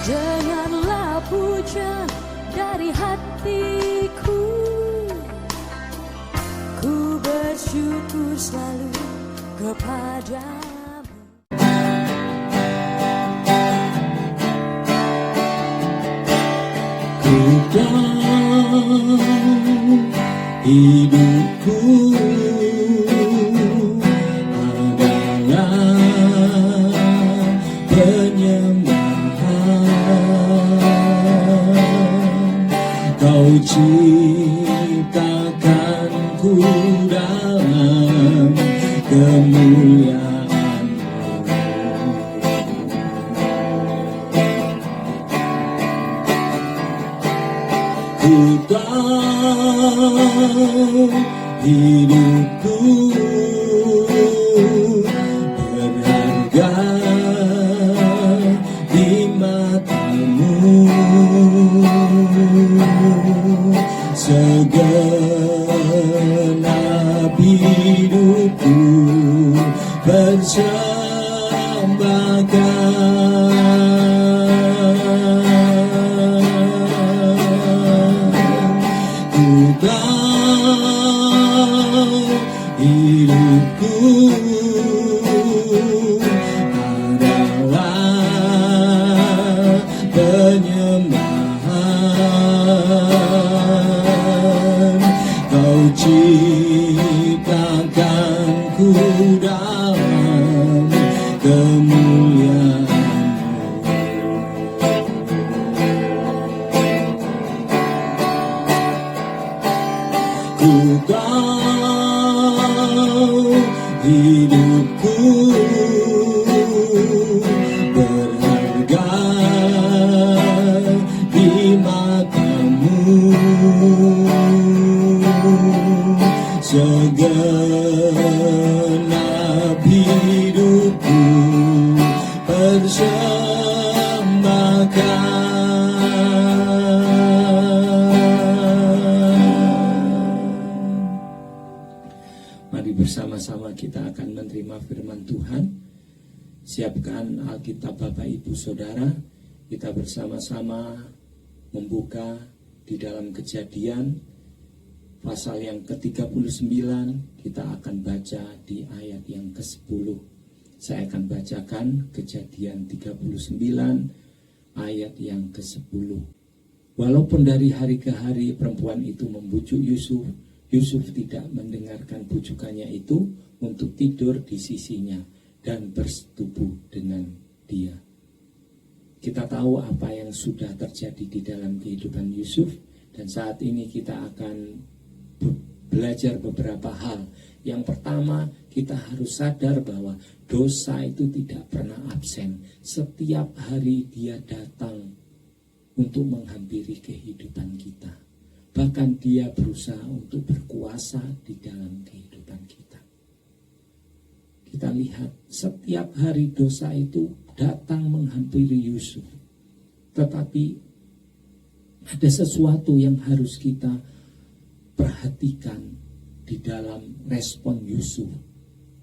Dengarlah pujian dari hatiku, ku bersyukur selalu kepadamu. Ku tahu hidupku adalah penyembahan. Kau ciptakanku dalam kemuliaan. Ku tahu hidupku berharga di matamu. Segenap hidupku persembahkan. Ku tahu hidupku adalah penyembahan. Kau ciptakanku dalam kemuliaan. Ku tahu hidupku berharga di matamu. Segenap hidupku persembahkan. Mari bersama-sama kita akan menerima firman Tuhan. Siapkan Alkitab Bapak Ibu Saudara. Kita bersama-sama membuka di dalam Kejadian pasal yang ke-39. Kita akan baca di ayat yang ke-10. Saya akan bacakan Kejadian 39 ayat yang ke-10. Walaupun dari hari ke hari perempuan itu membujuk Yusuf, Yusuf tidak mendengarkan bujukannya itu untuk tidur di sisinya dan bersetubuh dengan dia. Kita tahu apa yang sudah terjadi di dalam kehidupan Yusuf, dan saat ini kita akan belajar beberapa hal. Yang pertama, kita harus sadar bahwa dosa itu tidak pernah absen. Setiap hari dia datang untuk menghampiri kehidupan kita. Bahkan dia berusaha untuk berkuasa di dalam kehidupan kita. Kita lihat setiap hari dosa itu datang menghampiri Yusuf. Tetapi ada sesuatu yang harus kita perhatikan di dalam respon Yusuf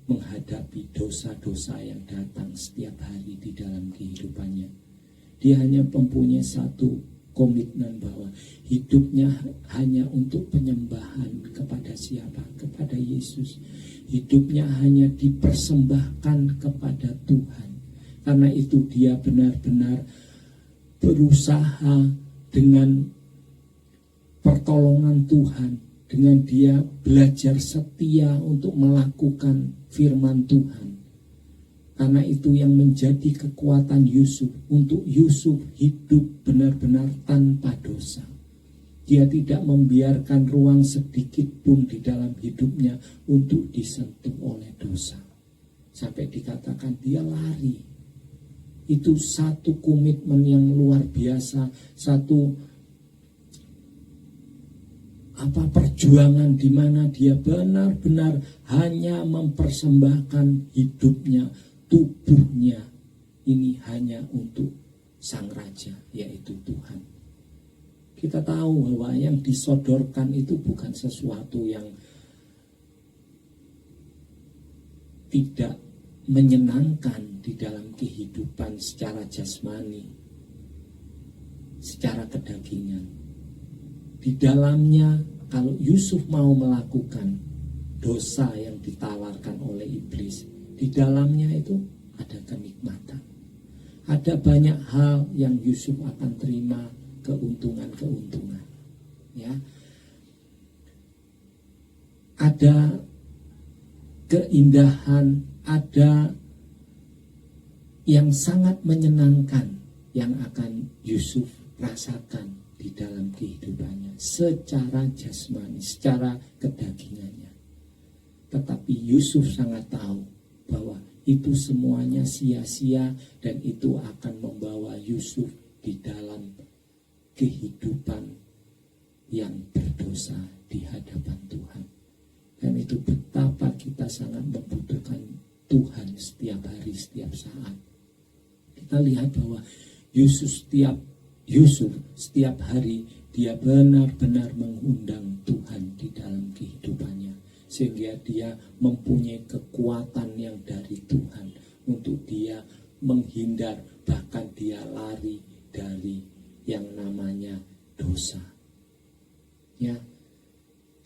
menghadapi dosa-dosa yang datang setiap hari di dalam kehidupannya. Dia hanya mempunyai satu komitmen bahwa hidupnya hanya untuk penyembahan kepada siapa? Kepada Yesus. Hidupnya hanya dipersembahkan kepada Tuhan. Karena itu dia benar-benar berusaha dengan pertolongan Tuhan. Dengan dia belajar setia untuk melakukan firman Tuhan. Karena itu yang menjadi kekuatan Yusuf, untuk Yusuf hidup benar-benar tanpa dosa. Dia tidak membiarkan ruang sedikit pun di dalam hidupnya untuk disentuh oleh dosa. Sampai dikatakan dia lari. Itu satu komitmen yang luar biasa, satu perjuangan di mana dia benar-benar hanya mempersembahkan hidupnya, tubuhnya ini hanya untuk Sang Raja, yaitu Tuhan. Kita tahu bahwa yang disodorkan itu bukan sesuatu yang tidak menyenangkan di dalam kehidupan secara jasmani. secara kedagingan. Di dalamnya kalau Yusuf mau melakukan dosa yang ditawarkan oleh iblis, di dalamnya itu ada kenikmatan. Ada banyak hal yang Yusuf akan terima, keuntungan-keuntungan. Ya. Ada keindahan, ada yang sangat menyenangkan yang akan Yusuf rasakan di dalam kehidupannya secara jasmani, secara kedagingannya. Tetapi Yusuf sangat tahu bahwa itu semuanya sia-sia dan itu akan membawa Yusuf di dalam kehidupan yang berdosa di hadapan Tuhan. Dan itu betapa kita sangat membutuhkan Tuhan setiap hari, setiap saat. Kita lihat bahwa Yusuf setiap hari dia benar-benar mengundang Tuhan di dalam kehidupannya. Sehingga dia mempunyai kekuatan yang dari Tuhan untuk dia menghindar, bahkan dia lari dari yang namanya dosa. Ya,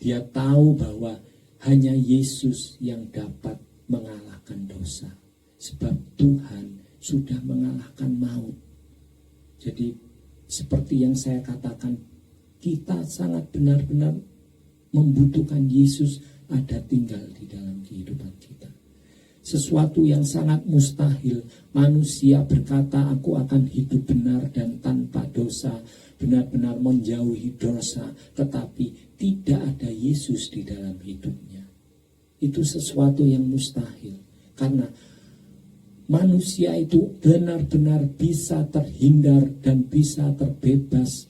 dia tahu bahwa hanya Yesus yang dapat mengalahkan dosa. Sebab Tuhan sudah mengalahkan maut. Jadi seperti yang saya katakan, kita sangat benar-benar membutuhkan Yesus ada tinggal di dalam kehidupan kita. Sesuatu yang sangat mustahil. Manusia berkata, aku akan hidup benar dan tanpa dosa, benar-benar menjauhi dosa, tetapi tidak ada Yesus di dalam hidupnya. Itu sesuatu yang mustahil. Karena manusia itu benar-benar bisa terhindar dan bisa terbebas,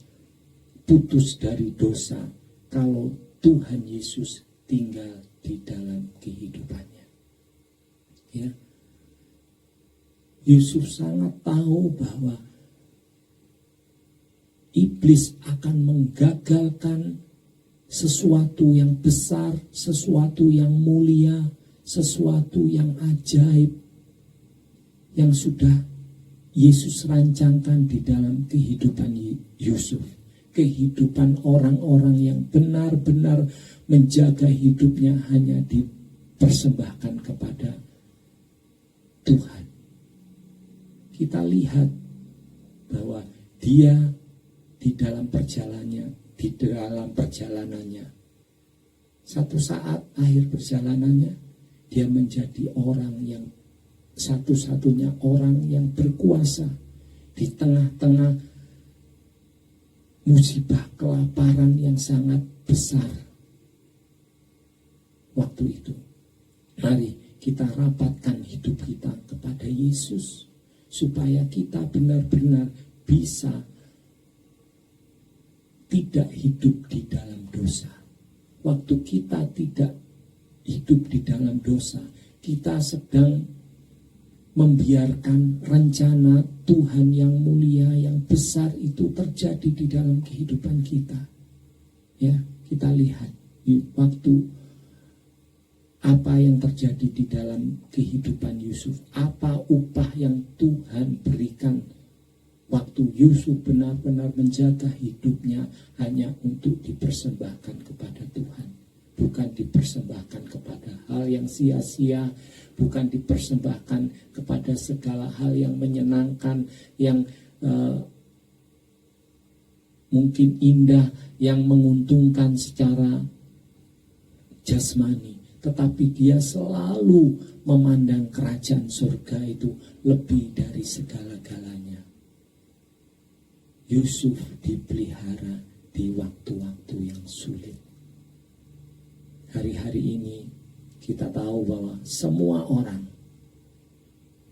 putus dari dosa, kalau Tuhan Yesus tinggal di dalam kehidupannya. Ya. Yusuf sangat tahu bahwa iblis akan menggagalkan sesuatu yang besar, sesuatu yang mulia, sesuatu yang ajaib yang sudah Yesus rancangkan di dalam kehidupan Yusuf. Kehidupan orang-orang yang benar-benar menjaga hidupnya hanya dipersembahkan kepada Tuhan. Kita lihat bahwa dia di dalam perjalanannya, satu saat akhir perjalanannya, dia menjadi orang yang satu-satunya orang yang berkuasa di tengah-tengah musibah kelaparan yang sangat besar waktu itu. Mari kita rapatkan hidup kita kepada Yesus supaya kita benar-benar bisa tidak hidup di dalam dosa. Waktu kita tidak hidup di dalam dosa, kita sedang membiarkan rencana Tuhan yang mulia, yang besar itu terjadi di dalam kehidupan kita. Ya, kita lihat waktu apa yang terjadi di dalam kehidupan Yusuf, apa upah yang Tuhan berikan waktu Yusuf benar-benar menjaga hidupnya hanya untuk dipersembahkan kepada Tuhan, bukan dipersembahkan kepada hal yang sia-sia, bukan dipersembahkan kepada segala hal yang menyenangkan, yang mungkin indah, yang menguntungkan secara jasmani. Tetapi dia selalu memandang kerajaan surga itu lebih dari segala-galanya. Yusuf dipelihara di waktu-waktu yang sulit. Hari-hari ini kita tahu bahwa semua orang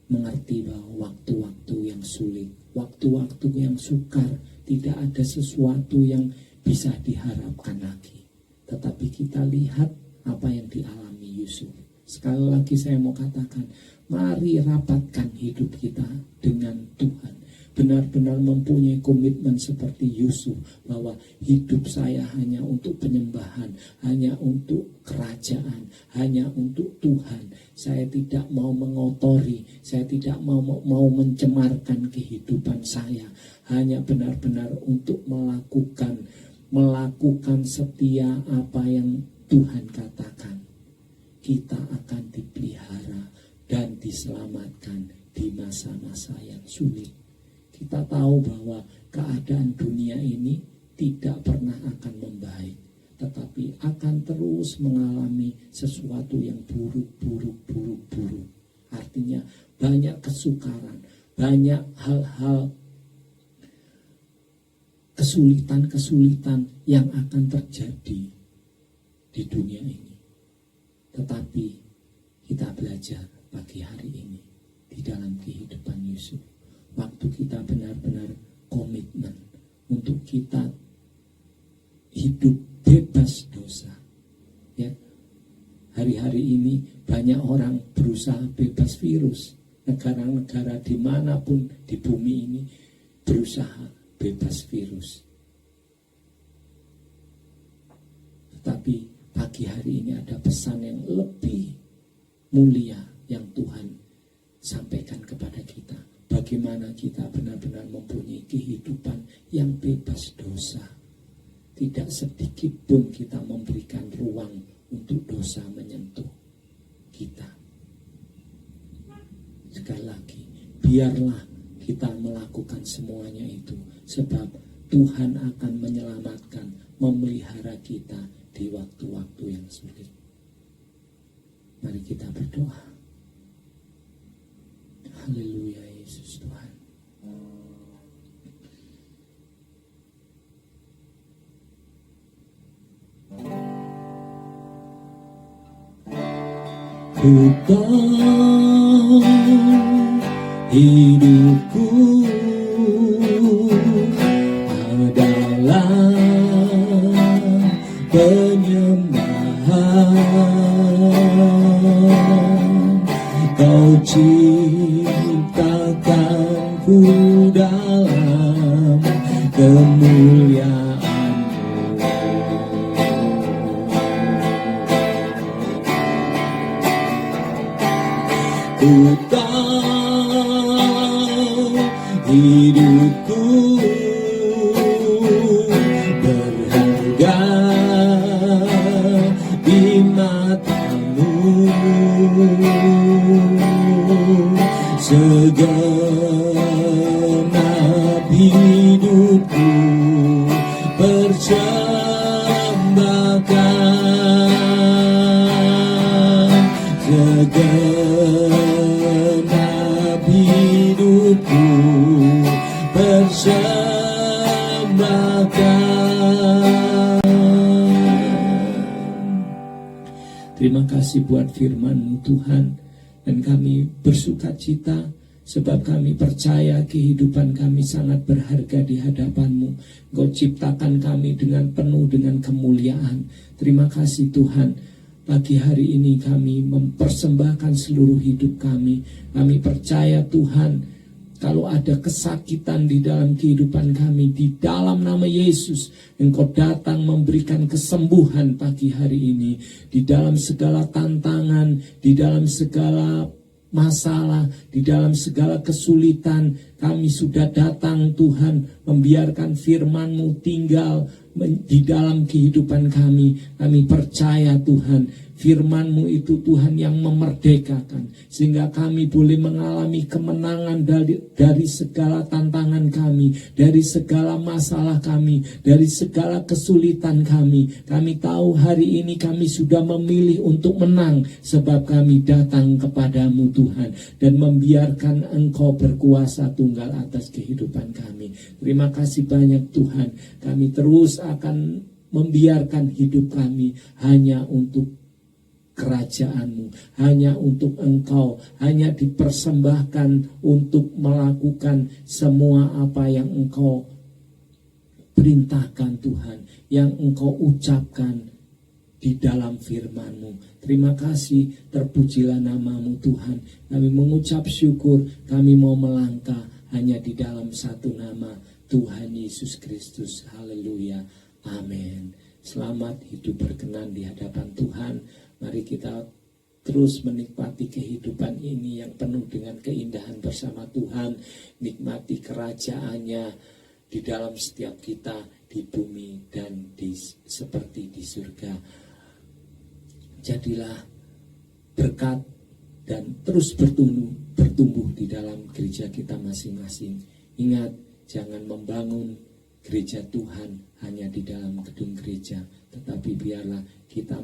mengerti bahwa waktu-waktu yang sulit, waktu-waktu yang sukar, tidak ada sesuatu yang bisa diharapkan lagi. Tetapi kita lihat apa yang dialami Yusuf. Sekali lagi saya mau katakan, mari rapatkan hidup kita dengan Tuhan. benar-benar mempunyai komitmen seperti Yusuf, bahwa hidup saya hanya untuk penyembahan, hanya untuk kerajaan, hanya untuk Tuhan. Saya tidak mau mengotori, saya tidak mau mencemarkan kehidupan saya, hanya benar-benar untuk melakukan setia apa yang Tuhan katakan. Kita akan dipelihara dan diselamatkan di masa-masa yang sulit. Kita tahu bahwa keadaan dunia ini tidak pernah akan membaik, tetapi akan terus mengalami sesuatu yang buruk. Artinya banyak kesukaran, banyak hal-hal kesulitan yang akan terjadi di dunia ini. Tetapi kita belajar pagi hari ini di dalam kehidupan Yusuf, waktu kita benar-benar komitmen untuk kita hidup bebas dosa. Ya, hari-hari ini banyak orang berusaha bebas virus. Negara-negara dimanapun di bumi ini berusaha bebas virus. Tetapi pagi hari ini ada pesan yang lebih mulia yang Tuhan sampaikan kepada kita. Bagaimana kita benar-benar mempunyai kehidupan yang bebas dosa. Tidak sedikit pun kita memberikan ruang untuk dosa menyentuh kita. Sekali lagi, biarlah kita melakukan semuanya itu, sebab Tuhan akan menyelamatkan, memelihara kita di waktu-waktu yang sulit. Mari kita berdoa. Haleluya, Yesus Tuhan. Ku tahu hidupku adalah penyembahan. Kau ciptakanku dalam kemuliaan-Mu. Ku tahu hidupku berharga di mata-Mu. Segenap hidupku persembahkan. Segenap hidupku persembahkan. Terima kasih buat firman-Mu Tuhan. Dan kami bersuka cita sebab kami percaya kehidupan kami sangat berharga di hadapan-Mu. Engkau ciptakan kami dengan penuh dengan kemuliaan. Terima kasih Tuhan. Pagi hari ini kami mempersembahkan seluruh hidup kami. Kami percaya Tuhan, kalau ada kesakitan di dalam kehidupan kami, di dalam nama Yesus, Engkau datang memberikan kesembuhan pagi hari ini. Di dalam segala tantangan, di dalam segala masalah, di dalam segala kesulitan, kami sudah datang Tuhan, membiarkan firman-Mu tinggal di dalam kehidupan kami. Kami percaya Tuhan, firman-Mu itu Tuhan yang memerdekakan, sehingga kami boleh mengalami kemenangan dari segala tantangan kami, dari segala masalah kami, dari segala kesulitan kami. Kami tahu hari ini kami sudah memilih untuk menang, sebab kami datang kepada-Mu Tuhan, dan membiarkan Engkau berkuasa tunggal atas kehidupan kami. Terima kasih banyak Tuhan. Kami terus akan membiarkan hidup kami hanya untuk kerajaan-Mu, hanya untuk Engkau, hanya dipersembahkan untuk melakukan semua apa yang Engkau perintahkan Tuhan, yang Engkau ucapkan di dalam firman-Mu. Terima kasih, terpujilah nama-Mu Tuhan. Kami mengucap syukur, kami mau melangkah hanya di dalam satu nama, Tuhan Yesus Kristus. Haleluya. Amin. Selamat hidup berkenan di hadapan Tuhan. Mari kita terus menikmati kehidupan ini yang penuh dengan keindahan bersama Tuhan. Nikmati kerajaannya di dalam setiap kita, di bumi dan seperti di surga. Jadilah berkat dan terus bertumbuh di dalam gereja kita masing-masing. Ingat, jangan membangun gereja Tuhan hanya di dalam gedung gereja, tetapi biarlah kita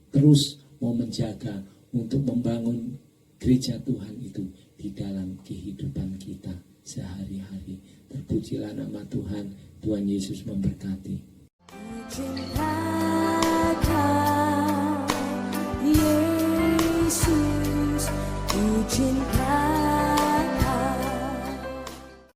terus mau menjaga untuk membangun gereja Tuhan itu di dalam kehidupan kita sehari-hari. Terpujilah nama Tuhan. Tuhan Yesus memberkati. Yesus, ku cinta